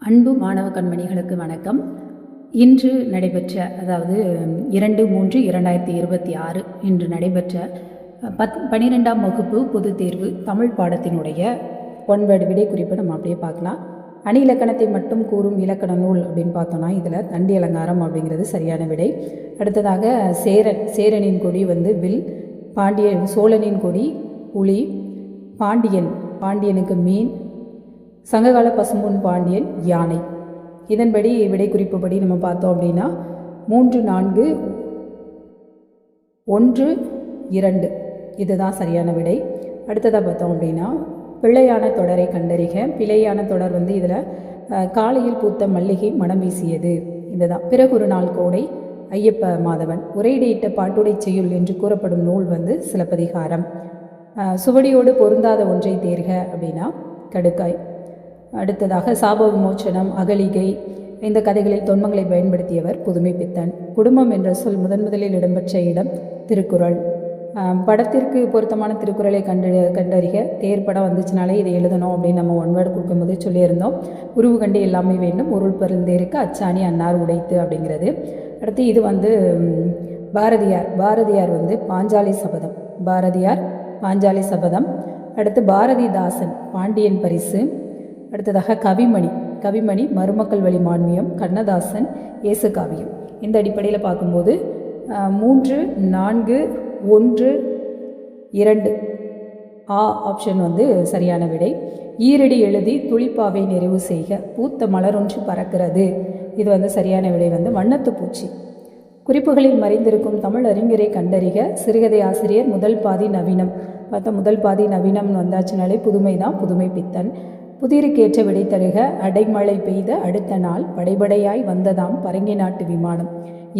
அன்பு மாணவ கண்மணிகளுக்கு வணக்கம். இன்று நடைபெற்ற அதாவது 2/3/2026 இன்று நடைபெற்ற 12ஆம் வகுப்பு பொதுத் தேர்வு தமிழ் பாடத்தினுடைய ஒன்வேர்டு விடை குறிப்பு நம்ம அப்படியே பார்க்கலாம். அணி இலக்கணத்தை மட்டும் கூறும் இலக்கண நூல் அப்படின்னு பார்த்தோன்னா இதில் தண்டி அலங்காரம் அப்படிங்கிறது சரியான விடை. அடுத்ததாக சேரனின் கொடி வில், சோழனின் கொடி புலி, பாண்டியனுக்கு மீன், சங்ககால பசும்பொன் பாண்டியன் யானை. இதன்படி விடை குறிப்புப்படி நம்ம பார்த்தோம் அப்படின்னா 3, 4, 1, 2 இதுதான் சரியான விடை. அடுத்ததாக பார்த்தோம் அப்படின்னா பிள்ளையான தொடரை கண்டறிக. பிழையான தொடர் இதில் காலையில் பூத்த மல்லிகை மனம் வீசியது இதுதான். பிறகு ஒரு நாள் கோடை ஐயப்ப மாதவன். உரையிடையிட்ட பாட்டுடை செய்யுள் என்று கூறப்படும் நூல் சிலப்பதிகாரம். சுவடியோடு பொருந்தாத ஒன்றை தேர்க அப்படின்னா கடுக்காய். அடுத்ததாக சாப விமோச்சனம், அகலிகை இந்த கதைகளில் தொன்மங்களை பயன்படுத்தியவர் புதுமை பித்தன். குடும்பம் என்ற சொல் முதலில் இடம்பெற்ற இடம் திருக்குறள். படத்திற்கு பொருத்தமான திருக்குறளை கண்டறிக. தேர் படம் வந்துச்சுனாலே இதை எழுதணும் அப்படின்னு நம்ம ஒன்வேர்டு கொடுக்கும்போது சொல்லியிருந்தோம். உருவு கண்டு எல்லாமே வேண்டும், உருள் பருந்தேருக்கு அச்சாணி அன்னார் உடைத்து அப்படிங்கிறது. அடுத்து இது பாரதியார் பாஞ்சாலி சபதம். அடுத்து பாரதிதாசன் பாண்டியன் பரிசு. அடுத்ததாக கவிமணி மருமக்கள் வழி மான்மியம், கண்ணதாசன் இயேசு காவியம். இந்த அடிப்படையில் பார்க்கும்போது 3, 4, 1, 2 ஆப்ஷன் சரியான விடை. ஈரடி எழுதி துளிப்பாவை நிறைவு செய்க. பூத்த மலரொன்று பறக்கிறது இது சரியான விடை. வண்ணத்து பூச்சி. குறிப்புகளில் மறைந்திருக்கும் தமிழ் அறிஞரை கண்டறிக. சிறுகதை ஆசிரியர். முதல் பாதி நவீனம். முதல் பாதி நவீனம் வந்தாச்சுனாலே புதுமை தான், புதுமை பித்தன். புதிருக்கேற்ற விடை தருக. அடைமழை பெய்த அடுத்த நாள் படைபடையாய் வந்ததாம் பரங்கி நாட்டு விமானம்.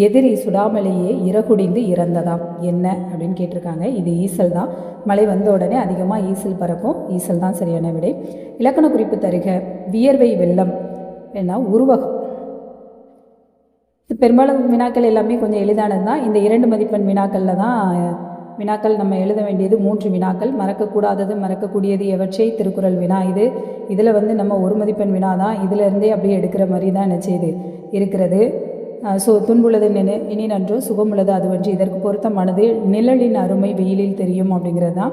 எதிரி சுடாமலேயே இறகுடிந்து இறந்ததாம் என்ன அப்படின்னு கேட்டிருக்காங்க. இது ஈசல் தான். மழை வந்த உடனே அதிகமாக ஈசல் பறக்கும். ஈசல் தான் சரியான விடை. இலக்கண குறிப்பு தருக. வியர்வை வெள்ளம் என்ன உருவகம். பெரும்பாலும் வினாக்கள் எல்லாமே கொஞ்சம் எளிதானது தான். இந்த 2 மதிப்பெண் வினாக்கள் நம்ம எழுத வேண்டியது 3 வினாக்கள். மறக்கக்கூடாதது மறக்கக்கூடியது எவற்றை திருக்குறள் வினா இதில் நம்ம 1 மதிப்பெண் வினா தான். இதிலிருந்தே அப்படியே எடுக்கிற மாதிரி தான் நினச்சது இருக்கிறது. துன்புள்ளது இனி நன்றோ, சுகமுள்ளது அதுவன்று. இதற்கு பொருத்தமானது நிழலின் அருமை வெயிலில் தெரியும் அப்படிங்கிறது தான்.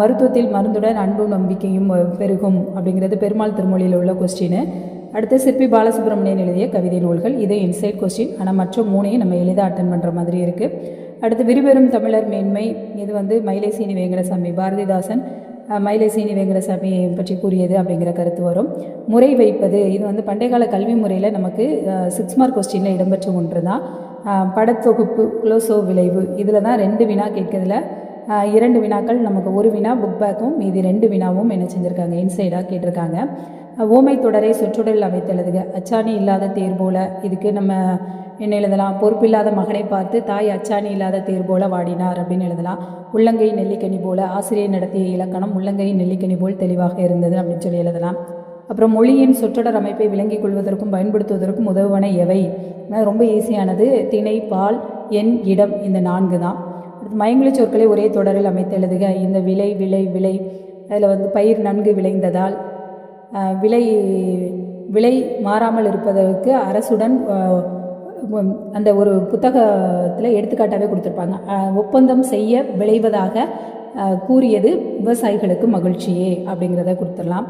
மருத்துவத்தில் மருந்துடன் அன்பும் நம்பிக்கையும் பெருகும் அப்படிங்கிறது பெருமாள் திருமொழியில் உள்ள கொஸ்டின். அடுத்து சிற்பி பாலசுப்ரமணியன் எழுதிய கவிதை நூல்கள். இது இன்சைட் கொஸ்டின். ஆனால் மற்ற 3ஐயும் நம்ம எளிதாக அட்டன் பண்ணுற மாதிரி இருக்குது. அடுத்து விரிபெறும் தமிழர் மேன்மை. இது மயிலை சீனி வேங்கடசாமி. பாரதிதாசன் மயிலை சீனி வேங்கடசாமி பற்றி கூறியது அப்படிங்கிற கருத்து வரும். முறை வைப்பது. இது பண்டைக்கால கல்வி முறையில் நமக்கு 6 மார்க் கொஸ்டினில் இடம்பெற்ற ஒன்று தான். படத்தொகுப்பு குளோசோ விளைவு. இதில் தான் 2 வினா கேட்கறதுல 2 வினாக்கள் நமக்கு 1 வினா புக் பேக்கும் மீதி 2 வினாவும் என்ன செஞ்சுருக்காங்க இன்சைடாக கேட்டிருக்காங்க. ஓமை தொடரை சொற்றொடரில் அமைத்தெழுதுக. அச்சாணி இல்லாத தேர் போல. இதுக்கு நம்ம என்ன எழுதலாம்? பொறுப்பில்லாத மகனை பார்த்து தாய் அச்சாணி இல்லாத தேர் போல வாடினார் அப்படின்னு எழுதலாம். உள்ளங்கை நெல்லிக்கனி போல. ஆசிரியர் நடத்திய இலக்கணம் உள்ளங்கை நெல்லிக்கனி போல் தெளிவாக இருந்தது அப்படின்னு சொல்லி எழுதலாம். அப்புறம் மொழியின் சொற்றொடர் அமைப்பை விளங்கிக் கொள்வதற்கும் பயன்படுத்துவதற்கும் உதவுவன எவை? ரொம்ப ஈஸியானது. திணை, பால், எண், இடம் இந்த 4 தான். மயங்கொலி சொற்களை ஒரே தொடரில் அமைத்து எழுதுக. இந்த விலை விலை விலை அதில் பயிர் நன்கு விளைந்ததால் விலை மாறாமல் இருப்பதற்கு அரசுடன் அந்த ஒரு புத்தகத்தில் எடுத்துக்காட்டாகவே கொடுத்துருப்பாங்க. ஒப்பந்தம் செய்ய விளைவதாக கூறியது விவசாயிகளுக்கு மகிழ்ச்சியே அப்படிங்கிறத கொடுத்துடலாம்.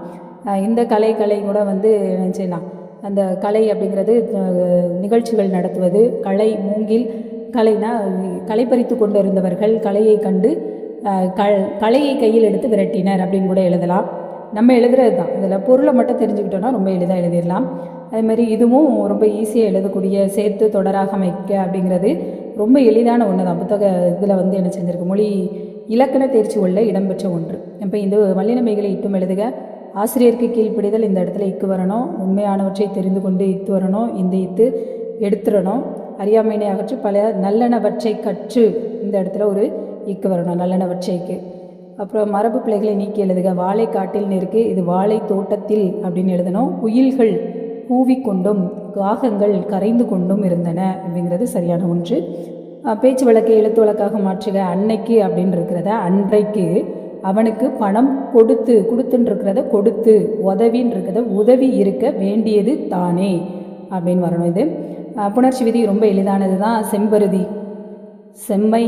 இந்த கலை கூட நினச்சிடலாம். அந்த கலை அப்படிங்கிறது நிகழ்ச்சிகள் நடத்துவது. கலை மூங்கில். கலைனா களை பறித்து கொண்டு இருந்தவர்கள் கலையை கண்டு கலையை கையில் எடுத்து விரட்டினர் அப்படின்னு கூட எழுதலாம். நம்ம எழுதுறது தான். இதில் பொருளை மட்டும் தெரிஞ்சுக்கிட்டோன்னா ரொம்ப எளிதாக எழுதிடலாம். அதுமாதிரி இதுவும் ரொம்ப ஈஸியாக எழுதக்கூடிய சேர்த்து தொடராக அமைக்க அப்படிங்கிறது ரொம்ப எளிதான ஒன்று தான். புத்தக இதில் என்ன செஞ்சுருக்கு, மொழி இலக்கண தேர்ச்சி உள்ள இடம்பெற்ற ஒன்று. இப்போ இந்த வல்லினமைகளை இட்டும் எழுதுக. ஆசிரியருக்கு கீழ்ப்பிடிதல். இந்த இடத்துல இக்கு வரணும். உண்மையானவற்றை தெரிந்து கொண்டு இத்து வரணும். இந்த இத்து எடுத்துடணும். அறியாமையினை அகற்று பல நல்லனவற்றை கற்று. இந்த இடத்துல ஒரு இக்கு வரணும், நல்லனவற்றைக்கு. அப்புறம் மரபு பிள்ளைகளை நீக்கி எழுதுக. வாழை காட்டில் இருக்கு. இது வாழை தோட்டத்தில் அப்படின்னு எழுதணும். குயில்கள் கூவிக்கொண்டும் காகங்கள் கரைந்து கொண்டும் இருந்தன அப்படிங்கிறது சரியான ஒன்று. பேச்சு வழக்கை எழுத்து வழக்காக மாற்றுக. அன்னைக்கு அப்படின்னு இருக்கிறத அன்றைக்கு அவனுக்கு பணம் கொடுத்துன்னு இருக்கிறத கொடுத்து, உதவின்னு இருக்கிறத உதவி இருக்க வேண்டியது தானே அப்படின்னு வரணும். இது புணர்ச்சி விதி ரொம்ப எளிதானது தான். செம்பருதி, செம்மை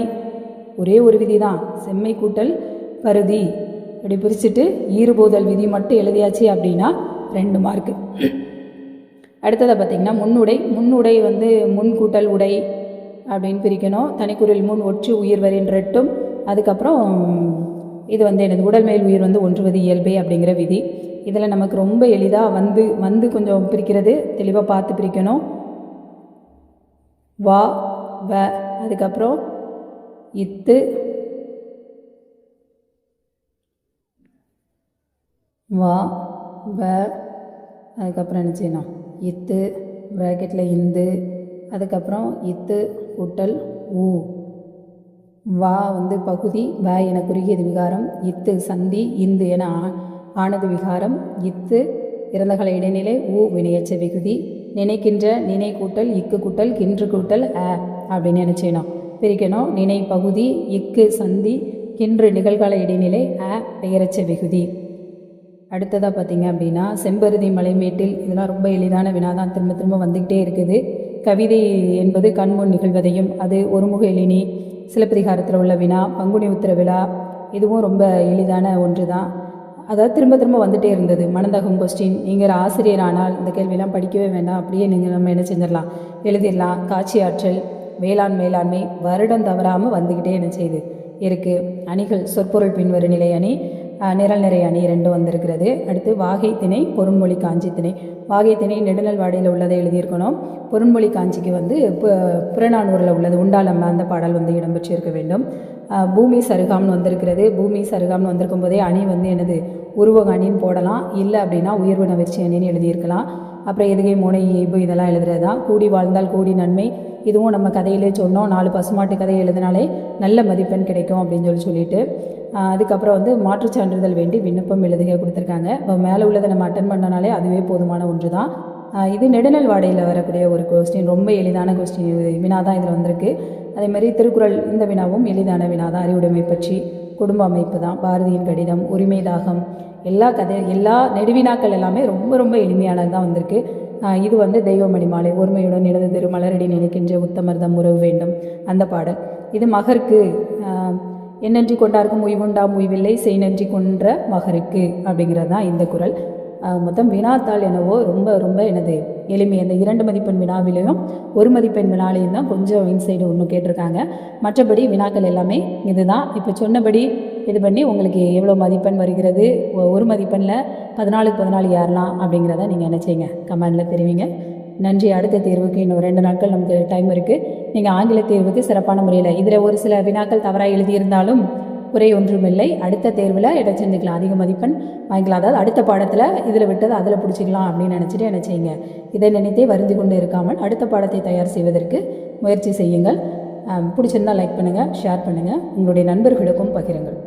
ஒரே ஒரு விதி தான், செம்மை கூட்டல் பருதி இப்படி பிரிச்சுட்டு ஈறுபோதல் விதி மட்டும் எழுதியாச்சு அப்படின்னா 2 மார்க்கு. அடுத்ததை பார்த்திங்கன்னா முன்னுடை வந்து முன் கூட்டல் உடை அப்படின்னு பிரிக்கணும். தனிக்குறில் முன் ஒற்று உயிர் வரின் ரெட்டும். அதுக்கப்புறம் இது வந்து எனது உடல் மேல் உயிர் வந்து ஒன்றுவது இயல்பே அப்படிங்கிற விதி. இதில் நமக்கு ரொம்ப எளிதாக வந்து கொஞ்சம் பிரிக்கிறது தெளிவாக பார்த்து பிரிக்கணும். வா வ, அதுக்கப்புறம் இத்து வா வ, அதுக்கப்புறம் என்ன செய்யணும், இத்து ப்ராக்கெட்டில் இந்து, அதுக்கப்புறம் இத்து கூட்டல் ஊ. வா வந்து பகுதி, வ என குறுகியது விகாரம், இத்து சந்தி, இந்து என ஆனது விகாரம், இத்து இறந்தகால இடைநிலை, ஊ வினையச்ச விகுதி. நினைக்கின்ற நினை கூட்டல் இக்கு கூட்டல் கின்று கூட்டல் அப்படின்னு என்ன செய்யணும், பிரிக்கணும். நினை பகுதி, இக்கு சந்தி, கின்று நிகழ்கால இடைநிலை, பெயரச்ச விகுதி. அடுத்ததாக பார்த்திங்க அப்படின்னா செம்பருதி மலைமேட்டில், இதெல்லாம் ரொம்ப எளிதான வினாதான், திரும்ப திரும்ப வந்துக்கிட்டே இருக்குது. கவிதை என்பது கண்முன் நிகழ்வதையும், அது ஒருமுக எழினி, சிலப்பதிகாரத்தில் உள்ள வினா, பங்குனி உத்திர விழா, இதுவும் ரொம்ப எளிதான ஒன்று தான். அதாவது திரும்ப திரும்ப வந்துகிட்டே இருந்தது. மனந்தகம் கொஸ்டின், நீங்கள் ஆசிரியர் ஆனால் இந்த கேள்வியெல்லாம் படிக்கவே வேண்டாம், அப்படியே நம்ம என்ன செஞ்சிடலாம், எழுதிடலாம். காட்சி ஆற்றல், வேளாண் மேலாண்மை வருடம் தவறாமல் வந்துக்கிட்டே என்ன செய்யுது இருக்குது. அணிகள் சொற்பொருள் பின்வரு நிலை அணி, நிரல் நிறை அணி 2 வந்திருக்கிறது. அடுத்து வாகை திணை பொருண்மொழி காஞ்சி திணை. வாகை திணை நெடுநல் வாடையில் உள்ளதை எழுதியிருக்கணும். பொருண்மொழி காஞ்சிக்கு வந்து புறநானூரில் உள்ளது உண்டாளம் அந்த பாடல் வந்து இடம்பெற்று இருக்க வேண்டும். பூமி சருகாம்னு வந்திருக்கிறது. பூமி சருகாம்னு வந்திருக்கும் போதே அணி வந்து எனது உருவக அணின்னு போடலாம், இல்லை அப்படின்னா உயர்வு நவிற்சி அணின்னு எழுதியிருக்கலாம். அப்புறம் எதுகை மோனை இயல்பு இதெல்லாம் எழுதுறது தான். கூடி வாழ்ந்தால் கூடி நன்மை, இதுவும் நம்ம கதையிலே சொன்னோம். 4 பசுமாட்டு கதையை எழுதினாலே நல்ல மதிப்பெண் கிடைக்கும் அப்படின்னு சொல்லிட்டு அதுக்கப்புறம் வந்து மாற்றுச் சான்றிதழ் வேண்டி விண்ணப்பம் எழுதுக கொடுத்துருக்காங்க. இப்போ மேலே உள்ளதை நம்ம அட்டன் பண்ணனாலே அதுவே போதுமான ஒன்று தான். இது நெடுநல் வாடையில் வரக்கூடிய ஒரு கொஸ்டின், ரொம்ப எளிதான கொஸ்டின் வினா தான் இதில் வந்திருக்கு. அதேமாதிரி திருக்குறள் இந்த வினாவும் எளிதான வினா தான். அறிவுடைமை பற்றி, குடும்ப அமைப்பு தான், பாரதியின் கடிதம், உரிமை தாகம், எல்லா நெடுவினாக்கள் எல்லாமே ரொம்ப ரொம்ப எளிமையானது தான் வந்திருக்கு. இது வந்து தெய்வமணி மாலை, ஒருமையுடன் இடது திரு மலரடி நினைக்கின்ற உத்தமர்தம் உறவு வேண்டும் அந்த பாடல். இது மகருக்கு, என்னன்றி கொண்டாருக்கும் உய்வுண்டாம் உய்வில்லை, செய் நன்றி கொன்ற மகருக்கு அப்படிங்கிறது தான் இந்த குறள். மொத்தம் வினாத்தாள் என்னவோ ரொம்ப ரொம்ப எனது எளிமை. அந்த 2 மதிப்பெண் வினாவிலையும் 1 மதிப்பெண் வினாலையும் தான் கொஞ்சம் இன்சைடு ஒன்று கேட்டிருக்காங்க. மற்றபடி வினாக்கள் எல்லாமே இதுதான். இப்போ சொன்னபடி இது பண்ணி உங்களுக்கு எவ்வளோ மதிப்பெண் வருகிறது, 1 மதிப்பெண்ணில் 14க்கு 14 யாரெல்லாம் அப்படிங்கிறத நீங்கள் என்ன செய்யுங்க, கமெண்டில் தெரிவிங்க. நன்றி. அடுத்த தேர்வுக்கு இன்னும் 2 நாட்கள் நமக்கு டைம் இருக்குது. நீங்கள் ஆங்கில தேர்வுக்கு சிறப்பான முறையில், இதில் ஒரு சில வினாக்கள் தவறாக எழுதியிருந்தாலும் குறை ஒன்றுமில்லை. அடுத்த தேர்வில் இடம் செஞ்சுக்கலாம், அதிக மதிப்பெண் வாங்கிக்கலாம். அதாவது அடுத்த பாடத்தில் இதில் விட்டது அதில் பிடிச்சிக்கலாம் அப்படின்னு நினச்சிட்டு என்ன செய்யுங்க, இதை நினைத்தே வருந்தி கொண்டு இருக்காமல் அடுத்த பாடத்தை தயார் செய்வதற்கு முயற்சி செய்யுங்கள். பிடிச்சிருந்தால் லைக் பண்ணுங்கள், ஷேர் பண்ணுங்கள், உங்களுடைய நண்பர்களுக்கும் பகிருங்கள்.